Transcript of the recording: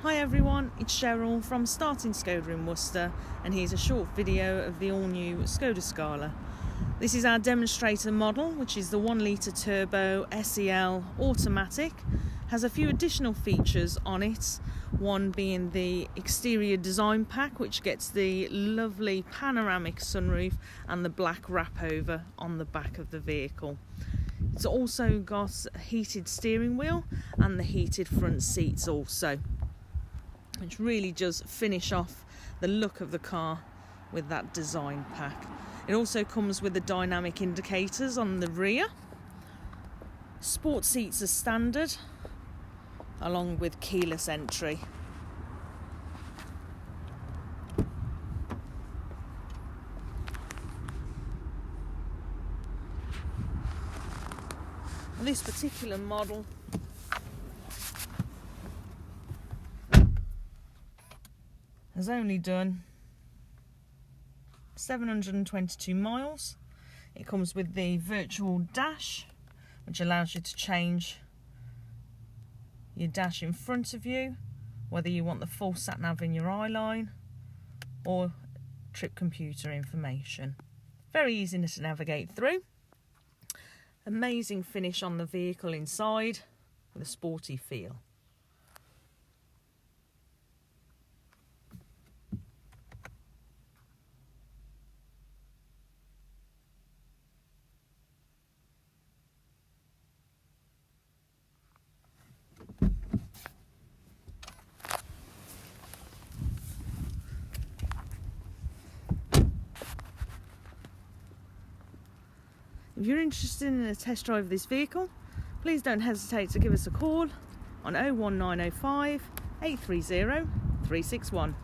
Hi everyone, it's Cheryl from Startin Skoda in Worcester, and here's a short video of the all-new Skoda Scala. This is our demonstrator model, which is the 1 litre turbo SEL automatic. Has a few additional features on it, one being the exterior design pack, which gets the lovely panoramic sunroof and the black wrap over on the back of the vehicle. It's also got a heated steering wheel and the heated front seats also, which really does finish off the look of the car with that design pack. It also comes with the dynamic indicators on the rear. Sport seats are standard, along with keyless entry. This particular model has only done 722 miles. It comes with the virtual dash, which allows you to change your dash in front of you, whether you want the full sat nav in your eye line or trip computer information. Very easy to navigate through. Amazing finish on the vehicle inside with a sporty feel. If you're interested in a test drive of this vehicle, please don't hesitate to give us a call on 01905 830 361.